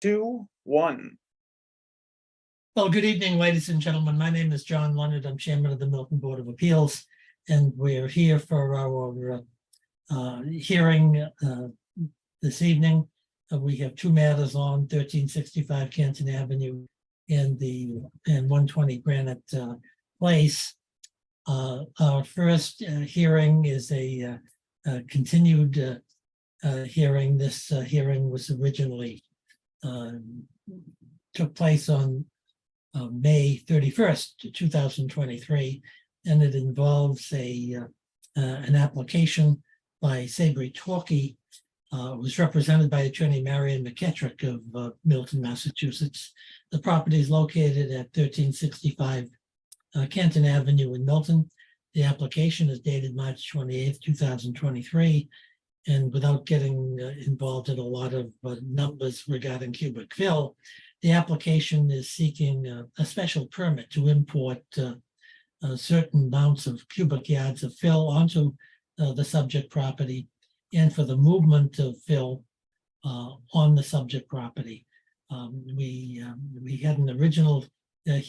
2, 1. Well, good evening, ladies and gentlemen. My name is John Leonard. I'm chairman of the Milton Board of Appeals, and we're here for our hearing this evening. We have two matters on 1365 Canton Avenue and 120 Granite Place. Our first hearing is a continued hearing. This hearing was originally took place on May 31st, 2023, and it involves an application by Sabry Torkey. It was represented by attorney Marion McKettrick of Milton, Massachusetts. The property is located at 1365 Canton Avenue in Milton. The application is dated March 28th, 2023. And without getting involved in a lot of numbers regarding cubic fill, the application is seeking a special permit to import certain amounts of cubic yards of fill onto the subject property and for the movement of fill on the subject property. We had an original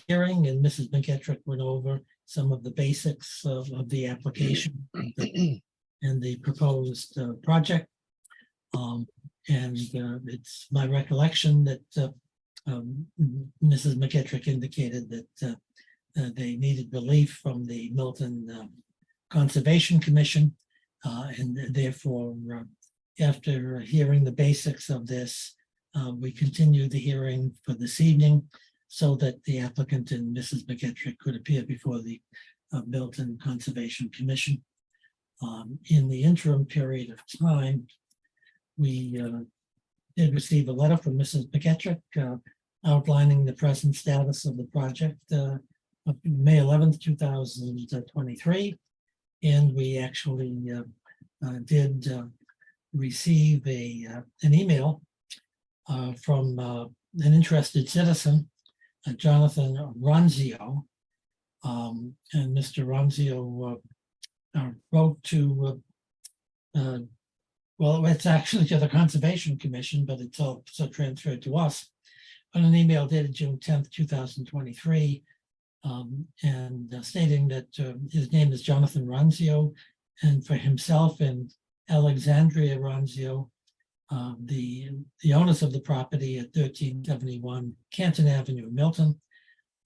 hearing, and Mrs. McKettrick went over some of the basics of the application and the proposed project. It's my recollection that Mrs. McKettrick indicated that they needed relief from the Milton Conservation Commission, and therefore, after hearing the basics of this, we continued the hearing for this evening so that the applicant and Mrs. McKettrick could appear before the Milton Conservation Commission. In the interim period of time, we did receive a letter from Mrs. McKettrick outlining the present status of the project of May 11th, 2023. And we actually did receive an email from an interested citizen, Jonathan Ronzio. And Mr. Ronzio wrote to, well, it's actually to the Conservation Commission, but it's also transferred to us on an email dated June 10th, 2023, and stating that his name is Jonathan Ronzio, and for himself and Alexandria Ronzio, the owners of the property at 1371 Canton Avenue in Milton.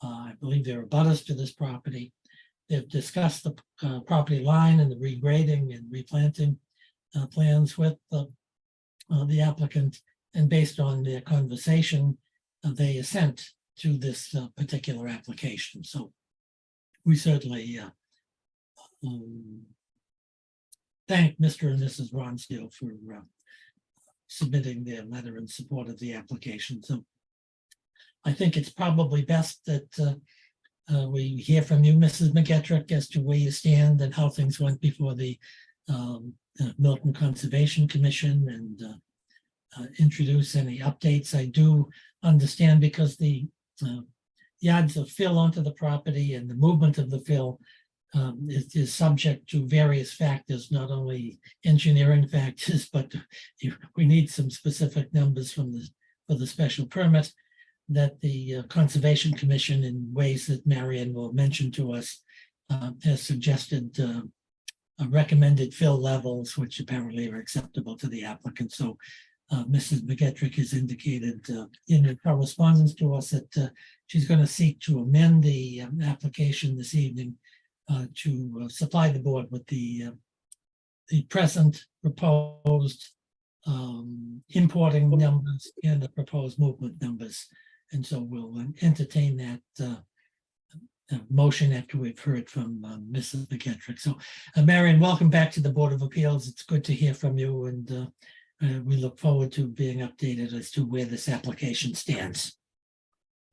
I believe there are abutters to this property. They've discussed the property line and the regrading and replanting plans with the applicant, and based on their conversation, they assent to this particular application. So we certainly thank Mr. and Mrs. Ronzio for submitting their letter in support of the application. So I think it's probably best that we hear from you, Mrs. McKettrick, as to where you stand and how things went before the Milton Conservation Commission, and introduce any updates. I do understand, because the yards of fill onto the property and the movement of the fill is subject to various factors, not only engineering factors, but we need some specific numbers for the special permit that the Conservation Commission, in ways that Marion will mention to us, has suggested recommended fill levels, which apparently are acceptable to the applicant. So Mrs. McKettrick has indicated in her correspondence to us that she's going to seek to amend the application this evening to supply the board with the present proposed importing numbers and the proposed movement numbers. And so we'll entertain that motion after we've heard from Mrs. McKettrick. So Marion, welcome back to the Board of Appeals. It's good to hear from you, and we look forward to being updated as to where this application stands.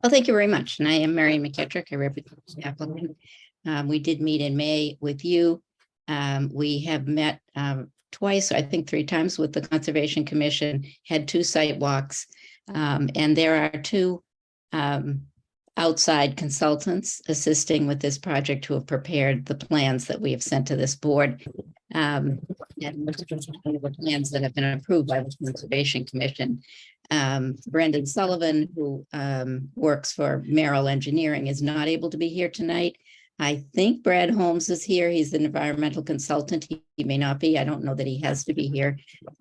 Well, thank you very much. And I am Marion McKettrick. I represent the applicant. We did meet in May with you. We have met twice, I think 3 times, with the Conservation Commission, had 2 site walks, and there are 2 outside consultants assisting with this project who have prepared the plans that we have sent to this board. And the plans that have been approved by the Conservation Commission. Brendan Sullivan, who works for Merrill Engineering, is not able to be here tonight. I think Brad Holmes is here. He's an environmental consultant. He may not be. I don't know that he has to be here.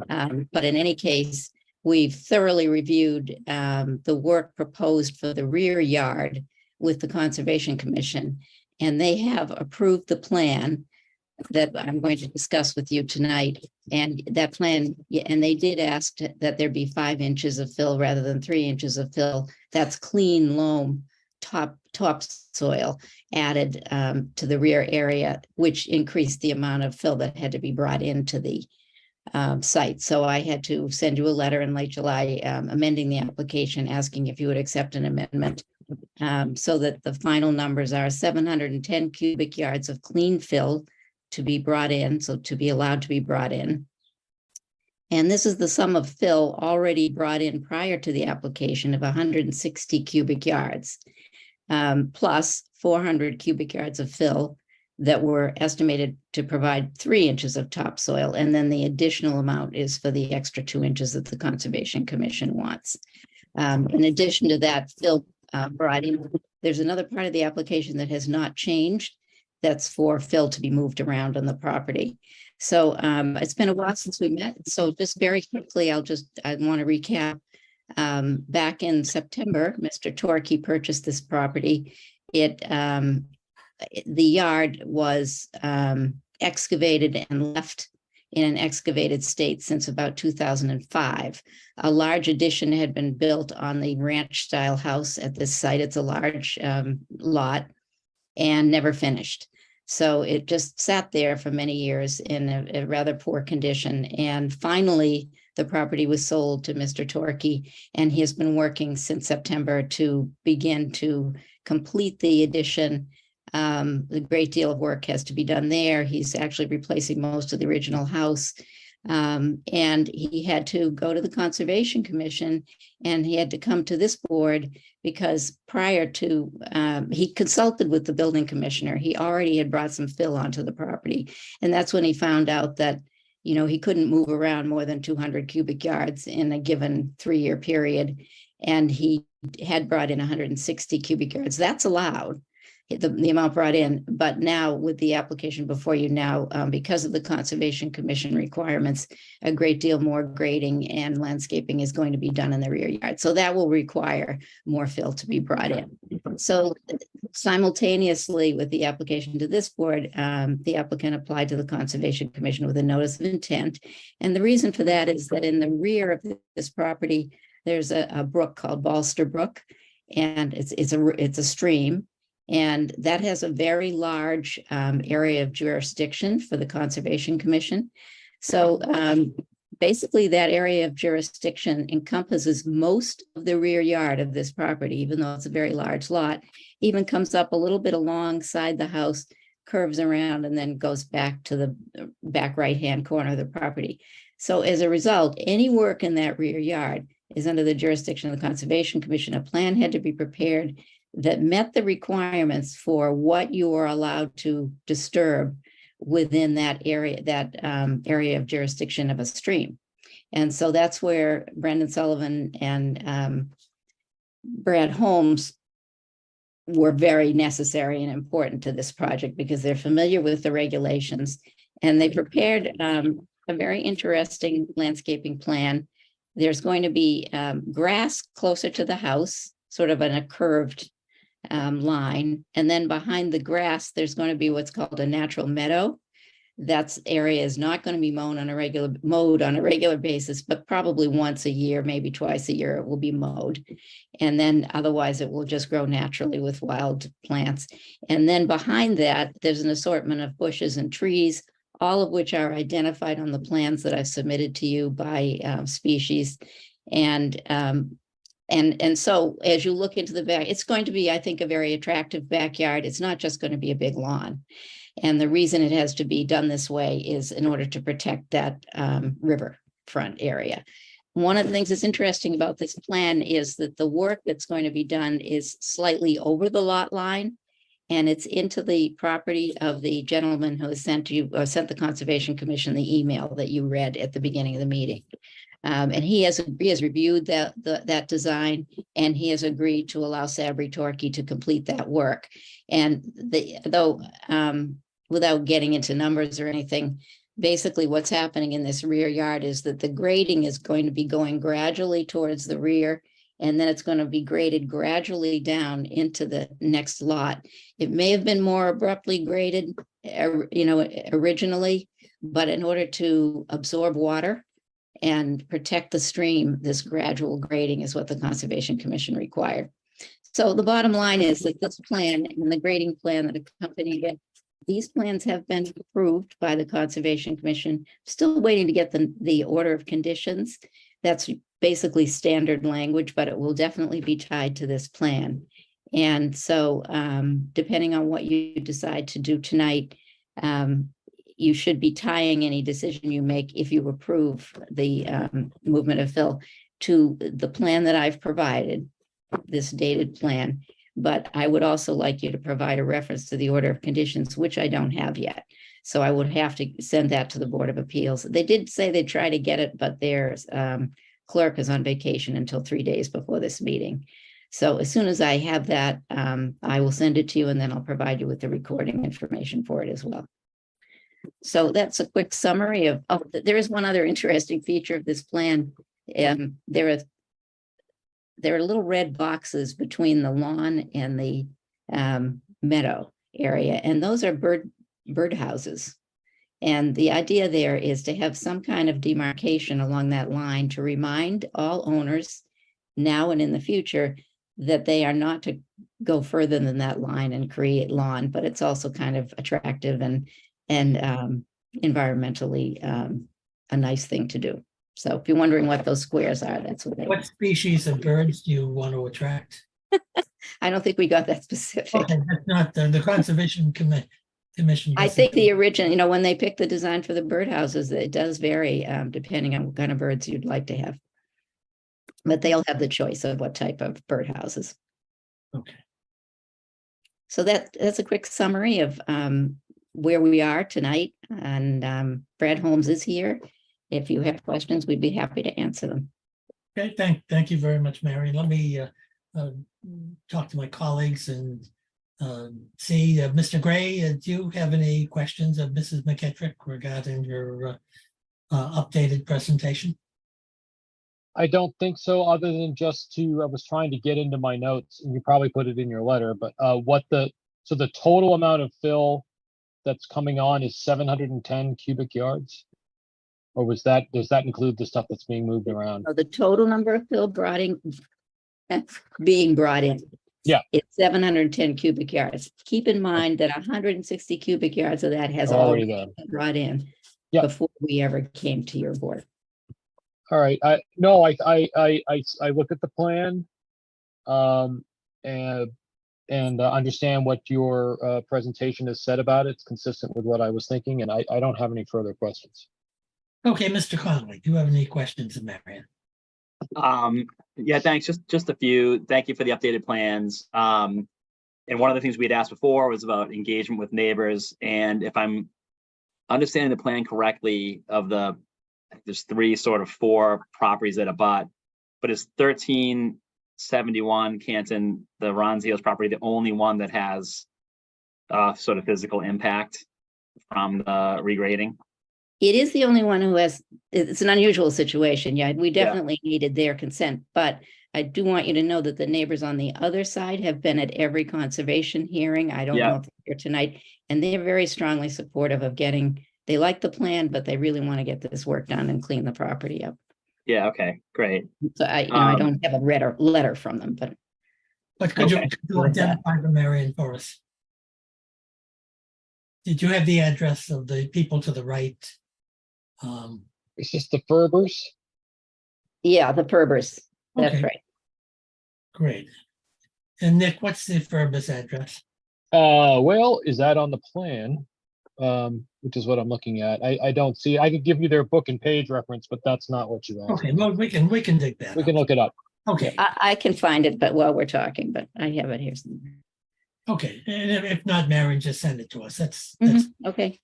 But in any case, we've thoroughly reviewed the work proposed for the rear yard with the Conservation Commission, and they have approved the plan that I'm going to discuss with you tonight. And that plan, and they did ask that there be 5 inches of fill rather than 3 inches of fill. That's clean loam topsoil added to the rear area, which increased the amount of fill that had to be brought into the site. So I had to send you a letter in late July amending the application, asking if you would accept an amendment so that the final numbers are 710 cubic yards of clean fill to be brought in, so to be allowed to be brought in. And this is the sum of fill already brought in prior to the application of 160 cubic yards, plus 400 cubic yards of fill that were estimated to provide 3 inches of topsoil. And then the additional amount is for the extra 2 inches that the Conservation Commission wants. In addition to that fill brought in, there's another part of the application that has not changed. That's for fill to be moved around on the property. So it's been a while since we met. So just very quickly, I want to recap. Back in September, Mr. Torkey purchased this property. The yard was excavated and left in an excavated state since about 2005. A large addition had been built on the ranch style house at this site. It's a large lot and never finished. So it just sat there for many years in a rather poor condition. And finally, the property was sold to Mr. Torkey, and he has been working since September to begin to complete the addition. A great deal of work has to be done there. He's actually replacing most of the original house. And he had to go to the Conservation Commission, and he had to come to this board because prior to, he consulted with the building commissioner. He already had brought some fill onto the property. And that's when he found out that, you know, he couldn't move around more than 200 cubic yards in a given 3-year period. And he had brought in 160 cubic yards. That's allowed. The amount brought in, but now with the application before you now, because of the Conservation Commission requirements, a great deal more grading and landscaping is going to be done in the rear yard. So that will require more fill to be brought in. So simultaneously with the application to this board, the applicant applied to the Conservation Commission with a notice of intent. And the reason for that is that in the rear of this property, there's a brook called Balster Brook, and it's a stream. And that has a very large area of jurisdiction for the Conservation Commission. So basically that area of jurisdiction encompasses most of the rear yard of this property, even though it's a very large lot, even comes up a little bit alongside the house, curves around, and then goes back to the back right-hand corner of the property. So as a result, any work in that rear yard is under the jurisdiction of the Conservation Commission. A plan had to be prepared that met the requirements for what you are allowed to disturb within that area, area of jurisdiction of a stream. And so that's where Brendan Sullivan and Brad Holmes were very necessary and important to this project because they're familiar with the regulations, and they prepared a very interesting landscaping plan. There's going to be grass closer to the house, sort of in a curved line. And then behind the grass, there's going to be what's called a natural meadow. That area is not going to be mowed on a regular basis, but probably once a year, maybe twice a year, it will be mowed. And then otherwise it will just grow naturally with wild plants. And then behind that, there's an assortment of bushes and trees, all of which are identified on the plans that I've submitted to you by species. And so as you look into the back, it's going to be, I think, a very attractive backyard. It's not just going to be a big lawn. And the reason it has to be done this way is in order to protect that riverfront area. One of the things that's interesting about this plan is that the work that's going to be done is slightly over the lot line, and it's into the property of the gentleman who has sent the Conservation Commission the email that you read at the beginning of the meeting. And he has reviewed that design, and he has agreed to allow Sabri Torquay to complete that work. And without getting into numbers or anything, basically what's happening in this rear yard is that the grading is going to be going gradually towards the rear, and then it's going to be graded gradually down into the next lot. It may have been more abruptly graded, originally, but in order to absorb water and protect the stream, this gradual grading is what the Conservation Commission required. So the bottom line is that this plan and the grading plan that accompanied it, these plans have been approved by the Conservation Commission. Still waiting to get the order of conditions. That's basically standard language, but it will definitely be tied to this plan. And so depending on what you decide to do tonight, you should be tying any decision you make, if you approve the movement of fill, to the plan that I've provided, this dated plan. But I would also like you to provide a reference to the order of conditions, which I don't have yet. So I would have to send that to the Board of Appeals. They did say they'd try to get it, but their clerk is on vacation until 3 days before this meeting. So as soon as I have that, I will send it to you, and then I'll provide you with the recording information for it as well. So that's a quick summary of, there is one other interesting feature of this plan. There are little red boxes between the lawn and the meadow area, and those are bird houses. And the idea there is to have some kind of demarcation along that line to remind all owners now and in the future that they are not to go further than that line and create lawn, but it's also kind of attractive and environmentally a nice thing to do. So if you're wondering what those squares are, that's what they are. What species of birds do you want to attract? I don't think we got that specific. Okay, that's not the Conservation Commission. I think the original, when they pick the design for the birdhouses, it does vary depending on what kind of birds you'd like to have. But they'll have the choice of what type of birdhouses. Okay. So that's a quick summary of where we are tonight. And Brad Holmes is here. If you have questions, we'd be happy to answer them. Okay, thank you very much, Mary. Let me talk to my colleagues and see, Mr. Gray, do you have any questions of Mrs. McKittrick regarding your updated presentation? I don't think so, other than just I was trying to get into my notes, and you probably put it in your letter, but so the total amount of fill that's coming on is 710 cubic yards? Or does that include the stuff that's being moved around? So the total number of fill being brought in. Yeah. It's 710 cubic yards. Keep in mind that 160 cubic yards of that has Already already been brought in before we ever came to your board. All right. I look at the plan and understand what your presentation has said about it. It's consistent with what I was thinking, and I don't have any further questions. Okay, Mr. Connolly, do you have any questions of Marion? Yeah, thanks. Just a few. Thank you for the updated plans. And one of the things we had asked before was about engagement with neighbors. And if I'm understanding the plan correctly, there's four properties that abut, but it's 1371 Canton, the Ronzio's property, the only one that has sort of physical impact from the regrading. It is the only one who has, it's an unusual situation. Yeah, we definitely needed their consent, but I do want you to know that the neighbors on the other side have been at every conservation hearing. I don't know if they're here tonight, and they're very strongly supportive of they like the plan, but they really want to get this work done and clean the property up. Yeah, okay, great. So I don't have a letter from them, but could you identify the Marion for us? Did you have the address of the people to the right? It's just the Ferbers. Yeah, the Ferbers. That's Okay. right. Great. And Nick, what's the Ferbers address? Well, is that on the plan? Which is what I'm looking at. I don't see. I could give you their book and page reference, but that's not what you asked. Okay, well, we can dig that. We can look it up. Okay. I can find it, but while we're talking, but I have it here somewhere. Okay, and if not, Marion, just send it to us. That's okay.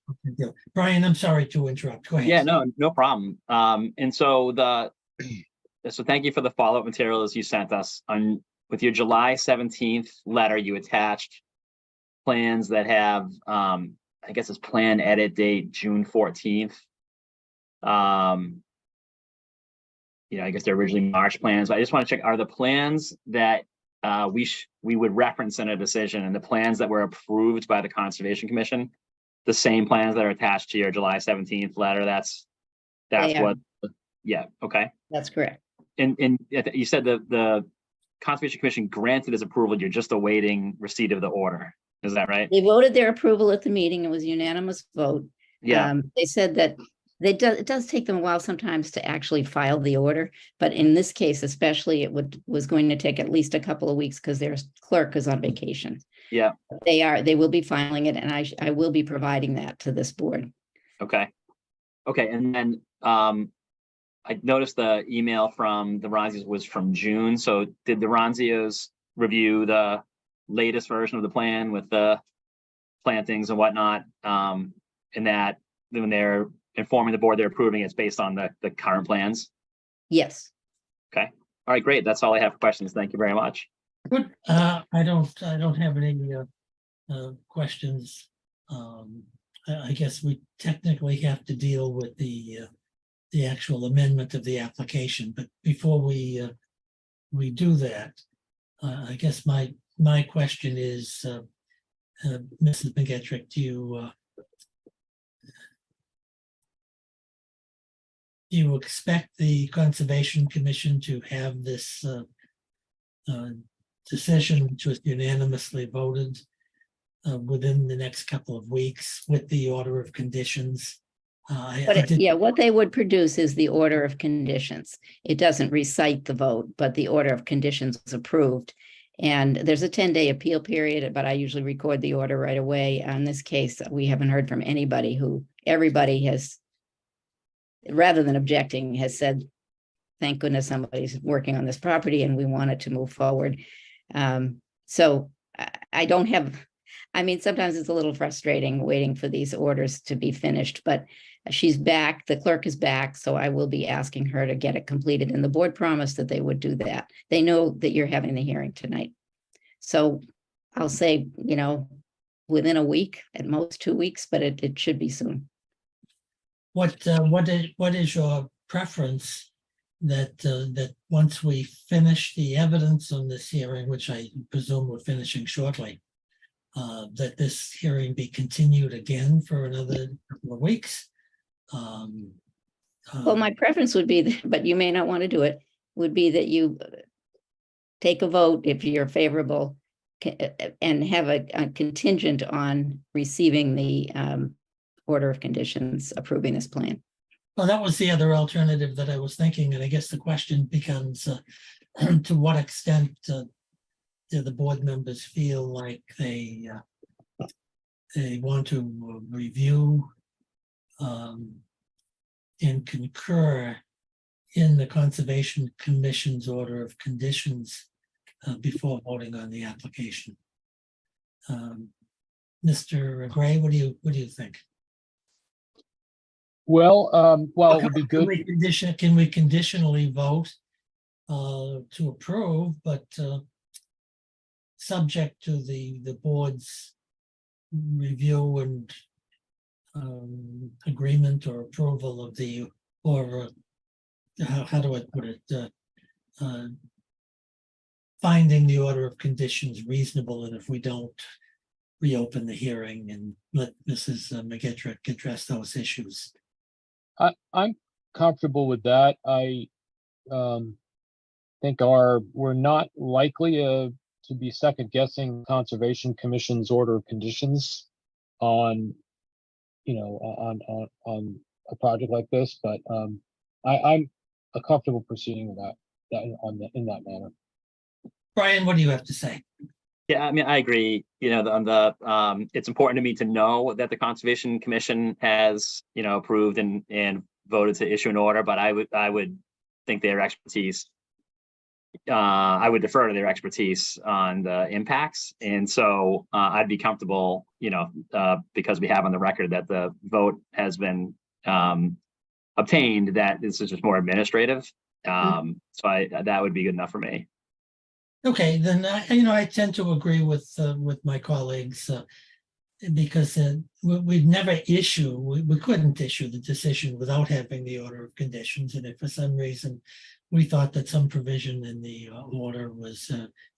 Brian, I'm sorry to interrupt. Go ahead. Yeah, no problem. And so So thank you for the follow-up materials you sent us. On with your July 17th letter, you attached plans that have, I guess it's plan edit date June 14th. I guess they're originally March plans, but I just want to check, are the plans that we would reference in a decision and the plans that were approved by the Conservation Commission the same plans that are attached to your July 17th letter? That's They are. what, yeah, okay. That's correct. And you said the Conservation Commission granted his approval, you're just awaiting receipt of the order. Is that right? They voted their approval at the meeting. It was a unanimous vote. Yeah, They said that it does take them a while sometimes to actually file the order, but in this case especially, was going to take at least a couple of weeks because their clerk is on vacation. yeah, They will be filing it, and I will be providing that to this board. okay. Okay, and then I noticed the email from the Ronzios was from June. So did the Ronzios review the latest version of the plan with the plantings and whatnot? And that when they're informing the board they're approving, it's based on the current plans? Yes. Okay. All right, great. That's all I have for questions. Thank you very much. Good. I don't have any questions. I guess we technically have to deal with the actual amendment of the application, but before we do that, I guess my question is, Mrs. McGetrick, do you expect the Conservation Commission to have this decision, which was unanimously voted, within the next couple of weeks with the order of conditions? What they would produce is the order of conditions. It doesn't recite the vote, but the order of conditions was approved. And there's a 10-day appeal period, but I usually record the order right away. In this case, we haven't heard from anybody. Everybody has, rather than objecting, has said, thank goodness somebody's working on this property and we want it to move forward. So I don't have, sometimes it's a little frustrating waiting for these orders to be finished, but she's back, the clerk is back, so I will be asking her to get it completed, and the board promised that they would do that. They know that you're having the hearing tonight. So I'll say, within a week, at most 2 weeks, but it should be soon. What is your preference that once we finish the evidence on this hearing, which I presume we're finishing shortly, that this hearing be continued again for another couple of weeks? Well, my preference would be, but you may not want to do it, would be that you take a vote if you're favorable and have a contingent on receiving the order of conditions approving this plan. Well, that was the other alternative that I was thinking, and I guess the question becomes, to what extent do the board members feel like they want to review and concur in the Conservation Commission's order of conditions before voting on the application? Mr. Gray, what do you think? Well, it would be good. Can we conditionally vote to approve, but subject to the board's review and agreement or approval of how do I put it? Finding the order of conditions reasonable, and if we don't, reopen the hearing and let Mrs. McGetrick address those issues. I'm comfortable with that. I think we're not likely to be second guessing Conservation Commission's order of conditions on a project like this, but I'm comfortable proceeding with that in that manner. Brian, what do you have to say? Yeah, I agree. It's important to me to know that the Conservation Commission has, approved and voted to issue an order, but I would think their expertise, I would defer to their expertise on the impacts. And so I'd be comfortable, because we have on the record that the vote has been obtained, that this is just more administrative. So that would be good enough for me. Okay, then I tend to agree with my colleagues because we couldn't issue the decision without having the order of conditions, and if for some reason we thought that some provision in the order was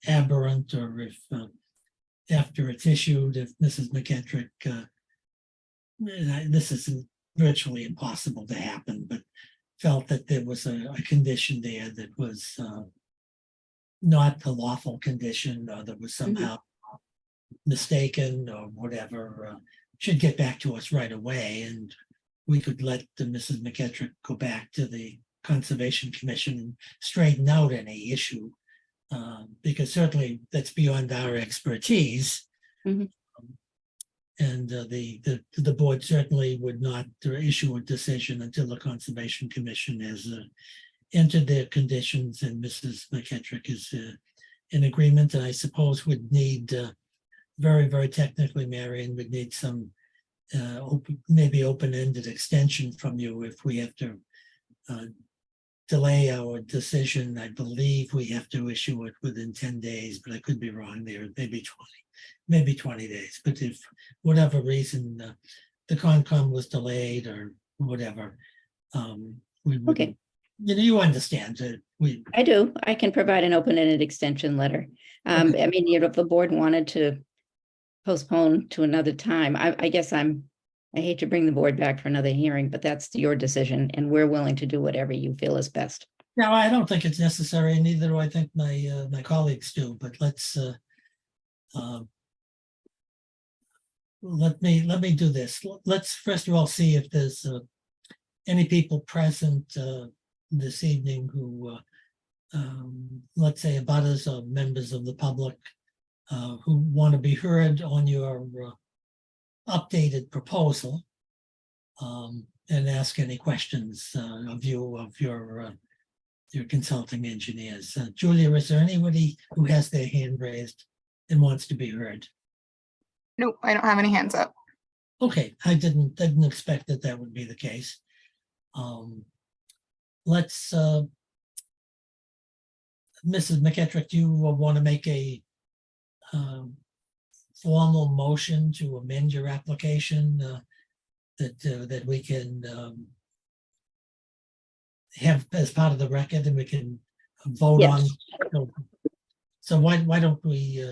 aberrant, or if after it's issued, if Mrs. McKettrick, this is virtually impossible to happen, but felt that there was a condition there that was not the lawful condition, or that was somehow mistaken or whatever, should get back to us right away, and we could let Mrs. McKettrick go back to the Conservation Commission and straighten out any issue, because certainly that's beyond our expertise. Mhm. And the board certainly would not issue a decision until the Conservation Commission has entered their conditions and Mrs. McKettrick is in agreement. And I suppose would need very, very technically, Marion, would need some maybe open-ended extension from you if we have to delay our decision. I believe we have to issue it within 10 days, but I could be wrong there, maybe 20 days. But if whatever reason the Concom was delayed or whatever, we would, Okay. You understand that I do. I can provide an open-ended extension letter. I mean, if the board wanted to postpone to another time, I guess I hate to bring the board back for another hearing, but that's your decision, and we're willing to do whatever you feel is best. No, I don't think it's necessary, and neither do I think my colleagues do, but let's let me do this. Let's first of all see if there's any people present this evening who let's say abutters or members of the public who want to be heard on your updated proposal, and ask any questions of your consulting engineers. Julia, is there anybody who has their hand raised and wants to be heard? Nope, I don't have any hands up. Okay, I didn't expect that would be the case. Let's Mrs. McKettrick, do you want to make a formal motion to amend your application that we can have as part of the record, and we can vote on? Yes. So why don't we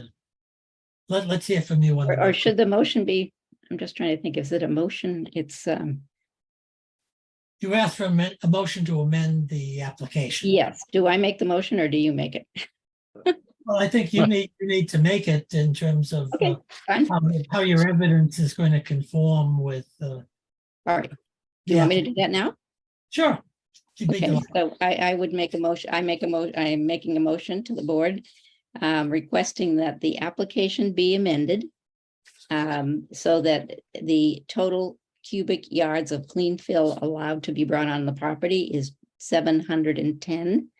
let's hear from you on Or should the motion be, I'm just trying to think, is it a motion? It's you asked for a motion to amend the application. yes. Do I make the motion or do you make it? Well, I think you need to make it in terms of Okay, fine. how your evidence is going to conform with. All right. Do you want me to do that now? Sure. Okay, so I would make a motion, I am making a motion to the board requesting that the application be amended so that the total cubic yards of clean fill allowed to be brought on the property is 710.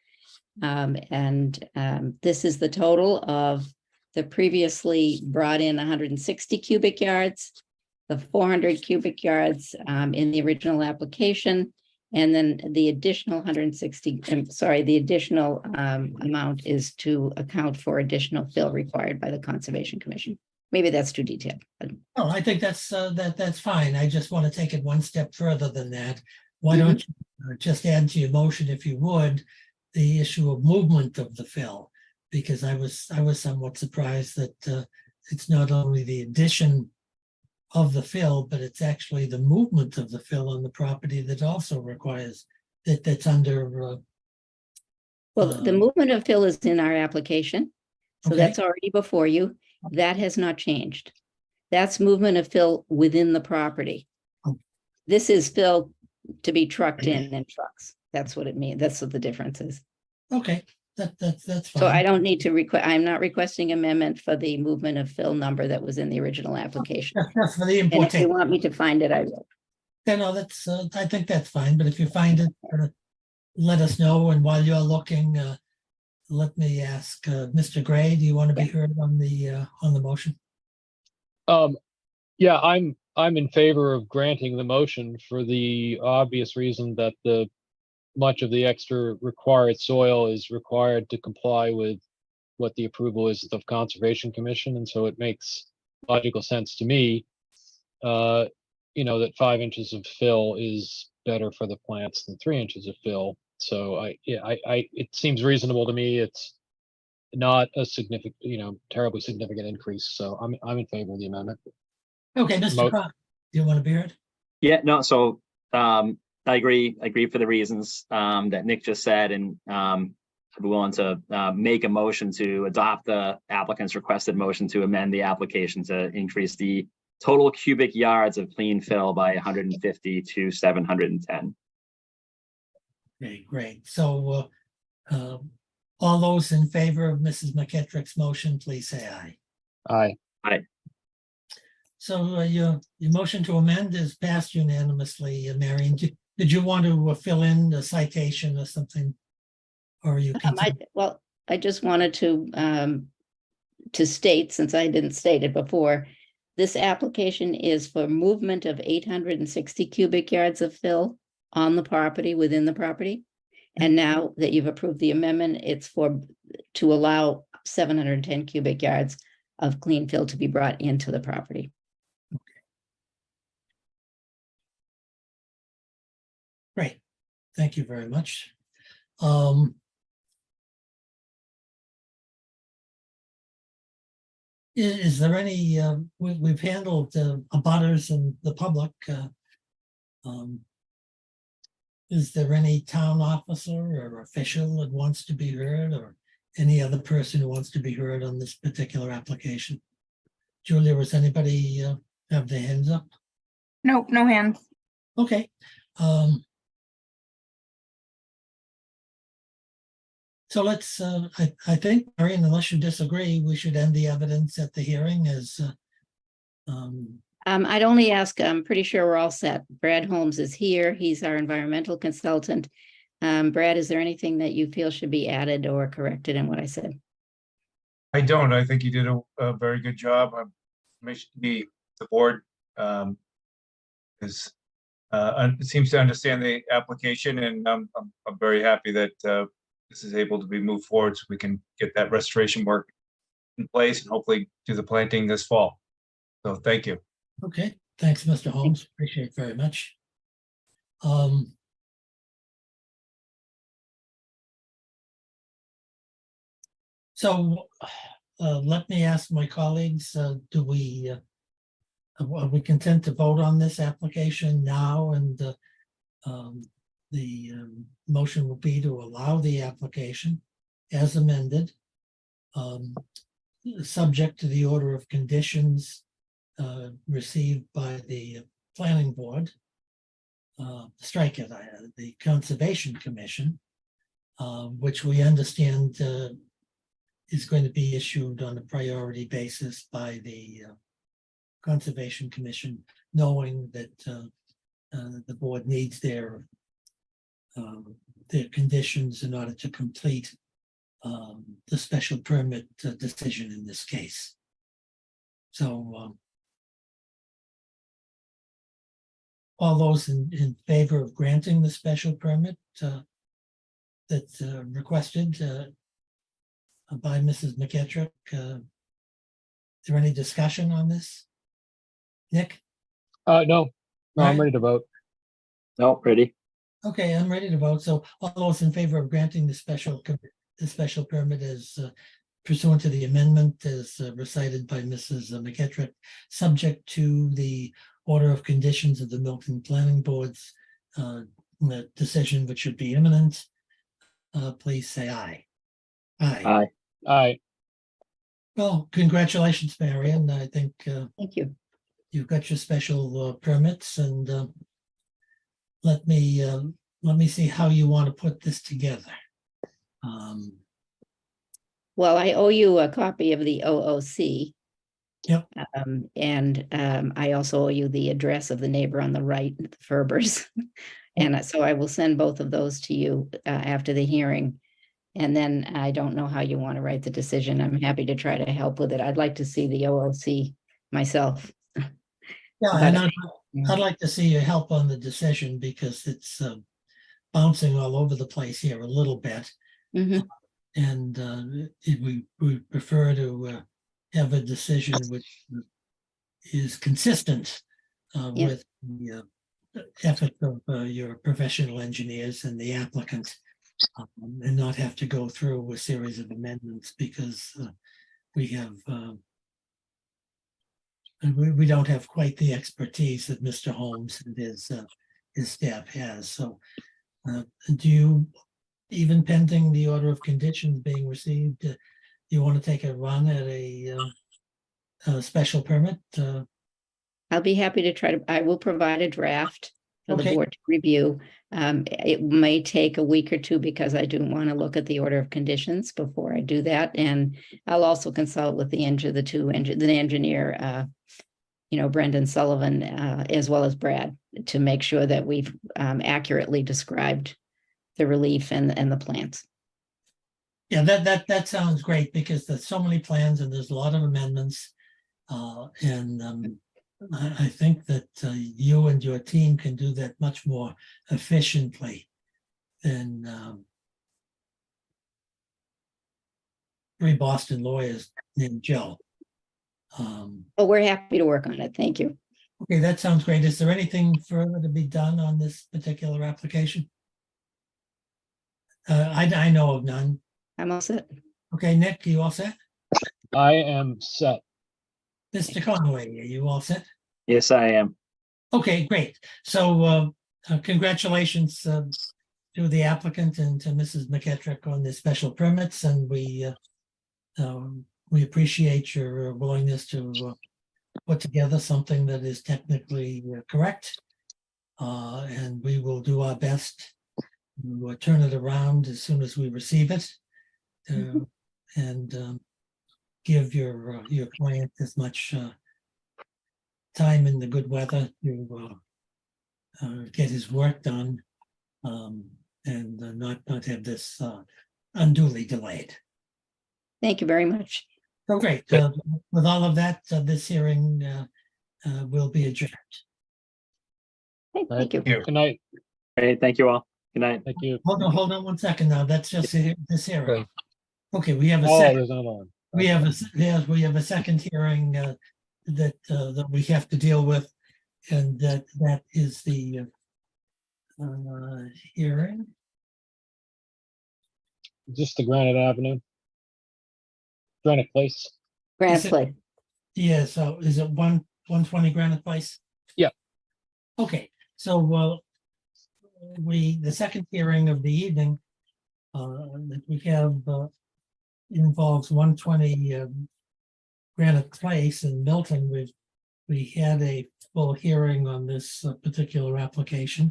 This is the total of the previously brought in 160 cubic yards, the 400 cubic yards in the original application, and then the additional 160, the additional amount is to account for additional fill required by the Conservation Commission. Maybe that's too detailed. No, I think that's fine. I just want to take it one step further than that. Why don't you just add to your motion, if you would, the issue of movement of the fill? Because I was somewhat surprised that it's not only the addition of the fill, but it's actually the movement of the fill on the property that also requires that's under. Well, the movement of fill is in our application, so Okay. that's already before you. That has not changed. That's movement of fill within the property. Oh. This is fill to be trucked in trucks. That's what it means. That's what the difference is. Okay, that's fine. So I don't need to I'm not requesting amendment for the movement of fill number that was in the original application. That's for the And if you importation. want me to find it, I will. No, that's I think that's fine. But if you find it, let us know. And while you're looking, let me ask Mr. Gray, do you want to be heard on the motion? Yeah, I'm in favor of granting the motion for the obvious reason that the much of the extra required soil is required to comply with what the approval is of Conservation Commission, and so it makes logical sense to me, that 5 inches of fill is better for the plants than 3 inches of fill. So it seems reasonable to me. It's not a significant, terribly significant increase. So I'm in favor of the amendment. Okay, Mr. Mo- Crop, do you want to be heard? Yeah, no, so I agree for the reasons that Nick just said, and I'd be willing to make a motion to adopt the applicant's requested motion to amend the application to increase the total cubic yards of clean fill by 150 to 710. Okay, great. So all those in favor of Mrs. McKittrick's motion, please say aye. Aye. So your motion to amend is passed unanimously. Marion, did you want to fill in the citation or something? Or are you? I just wanted to state, since I didn't state it before, this application is for movement of 860 cubic yards of fill on the property, within the property. And now that you've approved the amendment, it's to allow 710 cubic yards of clean fill to be brought into the property. Great, thank you very much. Is there any, we've handled abutters and the public. Is there any town officer or official that wants to be heard, or any other person who wants to be heard on this particular application? Julia, was anybody have their hands up? Nope, no hands. Okay. So let's, I think, Marion, unless you disagree, we should end the evidence at the hearing as. I'd only ask, I'm pretty sure we're all set. Brad Holmes is here. He's our environmental consultant. Brad, is there anything that you feel should be added or corrected in what I said? I don't. I think you did a very good job. The board seems to understand the application, and I'm very happy that this is able to be moved forward so we can get that restoration work in place and hopefully do the planting this fall. So thank you. Okay, thanks, Mr. Holmes. Appreciate it very much. So let me ask my colleagues, are we content to vote on this application now? And the motion will be to allow the application as amended, subject to the order of conditions received by the planning board, the Conservation Commission, which we understand is going to be issued on a priority basis by the Conservation Commission, knowing that the board needs their conditions in order to complete the special permit decision in this case. So all those in favor of granting the special permit that's requested by Mrs. McKittrick, is there any discussion on this? Nick? No, I'm Right. ready to vote. No, ready? Okay, I'm ready to vote. So all those in favor of granting the special permit as pursuant to the amendment as recited by Mrs. McKittrick, subject to the order of conditions of the Milton Planning Board's decision, which should be imminent, please say aye. Aye. Aye. Well, congratulations, Marion. I think Thank you. you've got your special permits, and let me see how you want to put this together. Well, I owe you a copy of the OOC. Yep. And I also owe you the address of the neighbor on the right, the Ferbers. And so I will send both of those to you after the hearing. And then I don't know how you want to write the decision. I'm happy to try to help with it. I'd like to see the OOC myself. Yeah, and I'd like to see your help on the decision, because it's bouncing all over the place here a little bit. Mhm. And we prefer to have a decision which is consistent Yeah. with the efforts of your professional engineers and the applicant, and not have to go through a series of amendments because we have and we don't have quite the expertise that Mr. Holmes and his staff has. So do you, even pending the order of conditions being received, you want to take a run at a special permit? I'll be happy to I will provide a draft for the Okay. board to review. It may take a week or two because I do want to look at the order of conditions before I do that. And I'll also consult with the engineer, Brendan Sullivan, as well as Brad, to make sure that we've accurately described the relief and the plans. Yeah, that sounds great because there's so many plans and there's a lot of amendments. I think that you and your team can do that much more efficiently than three Boston lawyers named Joe. But we're happy to work on it. Thank you. Okay, that sounds great. Is there anything further to be done on this particular application? I know of none. I'm all set. Okay, Nick, you all set? I am set. Mr. Conway, are you all set? Yes, I am. Okay, great. So congratulations to the applicant and to Mrs. McKettrick on the special permits, and we appreciate your willingness to put together something that is technically correct. And we will do our best to turn it around as soon as we receive it, and give your client as much time in the good weather to get his work done, and not have this unduly delayed. Thank you very much. So great. With all of that, this hearing will be adjourned. Okay, thank you. You. Good night. Great, thank you all. Good night. Thank you. Hold on 1 second now. That's just this hearing. Okay. Okay, we have a Oh, second. there's another one. We have a second hearing that we have to deal with, and that is the hearing. Just the Granite Avenue. Granite Place. Granite Is it- Place. Yeah, so is it 120 Granite Place? Yeah. Okay, so the second hearing of the evening that we have involves 120 Granite Place in Milton. We had a full hearing on this particular application.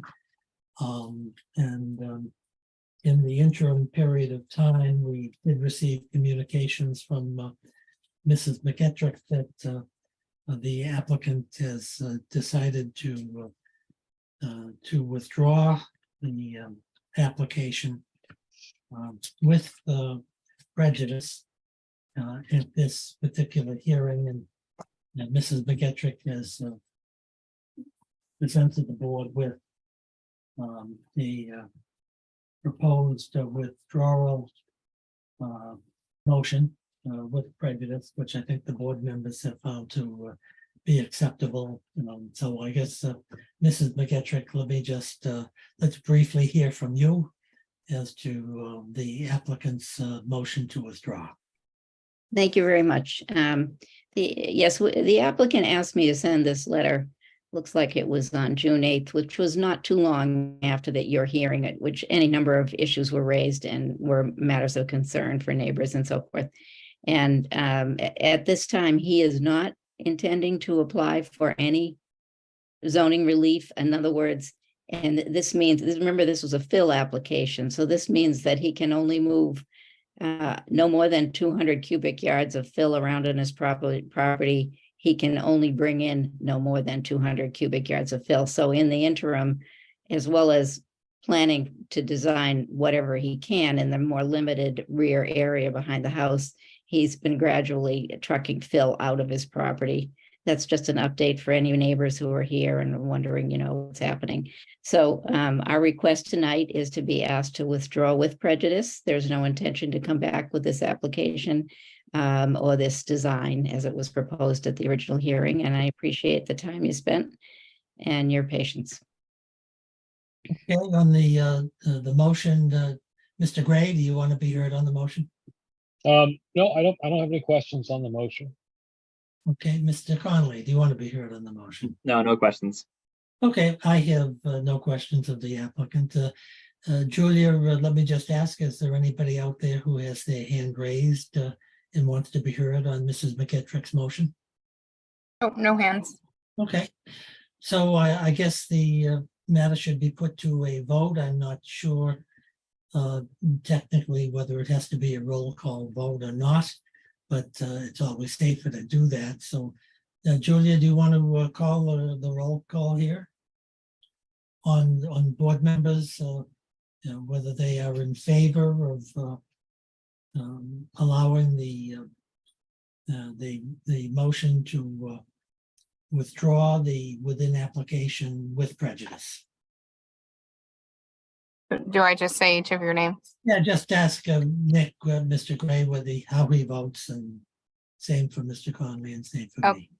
In the interim period of time, we did receive communications from Mrs. McKettrick that the applicant has decided to withdraw the application with prejudice at this particular hearing, and Mrs. McKettrick has presented the board with the proposed withdrawal motion with prejudice, which I think the board members have found to be acceptable. So I guess Mrs. McKettrick, let me just let's briefly hear from you as to the applicant's motion to withdraw. Thank you very much. The applicant asked me to send this letter. Looks like it was on June 8th, which was not too long after that your hearing, at which any number of issues were raised and were matters of concern for neighbors and so forth. And at this time, he is not intending to apply for any zoning relief. In other words, and this means, remember, this was a fill application. So this means that he can only move no more than 200 cubic yards of fill around in his property. He can only bring in no more than 200 cubic yards of fill. So in the interim, as well as planning to design whatever he can in the more limited rear area behind the house, he's been gradually trucking fill out of his property. That's just an update for any neighbors who are here and are wondering, what's happening. So our request tonight is to be asked to withdraw with prejudice. There's no intention to come back with this application or this design as it was proposed at the original hearing. And I appreciate the time you spent and your patience. Okay, on the motion, Mr. Gray, do you want to be heard on the motion? No, I don't have any questions on the motion. Okay, Mr. Conley, do you want to be heard on the motion? No, no questions. Okay, I have no questions of the applicant. Julia, let me just ask, is there anybody out there who has their hand raised and wants to be heard on Mrs. McKittrick's motion? Oh, no hands. Okay, so I guess the matter should be put to a vote. I'm not sure technically whether it has to be a roll call vote or not, but it's always safer to do that. So Julia, do you want to call the roll call here on board members, whether they are in favor of allowing the motion to withdraw the within application with prejudice? Do I just say each of your names? Yeah, just ask Nick, Mr. Gray, how he votes, and same for Mr. Conley and same for Oh. me.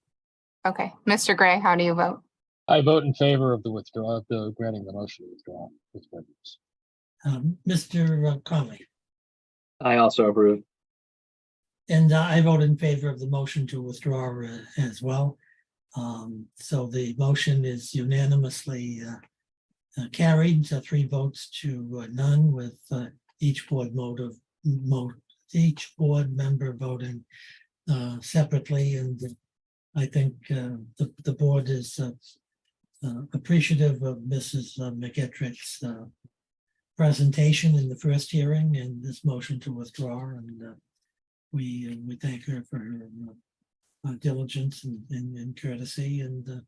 Okay, Mr. Gray, how do you vote? I vote in favor of the withdrawal, of the granting the motion to withdraw with prejudice. Mr. Conley, I also approve. and I vote in favor of the motion to withdraw as well. So the motion is unanimously carried, 3 votes to none, with each board member voting separately. And I think the board is appreciative of Mrs. McKittrick's presentation in the first hearing and this motion to withdraw. And we thank her for her diligence and courtesy, and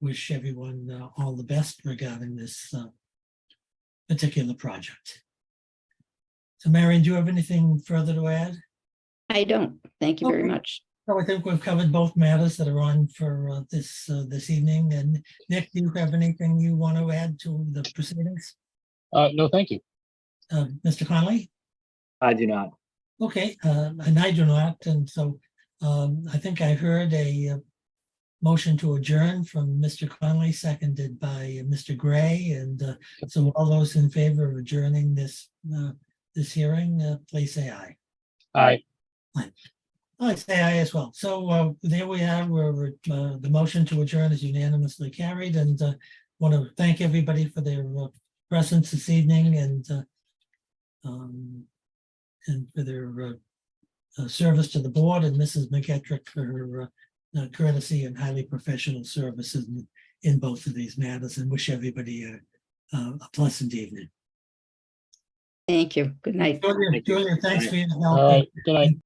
wish everyone all the best regarding this particular project. So Marion, do you have anything further to add? I don't. Thank you very Okay. much. So I think we've covered both matters that are on for this evening. And Nick, do you have anything you want to add to the proceedings? No, thank you. Mr. Conley? I do not. Okay, and I do not. And so I think I heard a motion to adjourn from Mr. Conley, seconded by Mr. Gray. And so all those in favor of adjourning this hearing, please say aye. Aye. I say aye as well. So there we are. The motion to adjourn is unanimously carried, and want to thank everybody for their presence this evening and for their service to the board, and Mrs. McKittrick for her courtesy and highly professional services in both of these matters, and wish everybody a pleasant evening. Thank you. Good night. Julia, thanks for your help. All right. Good night.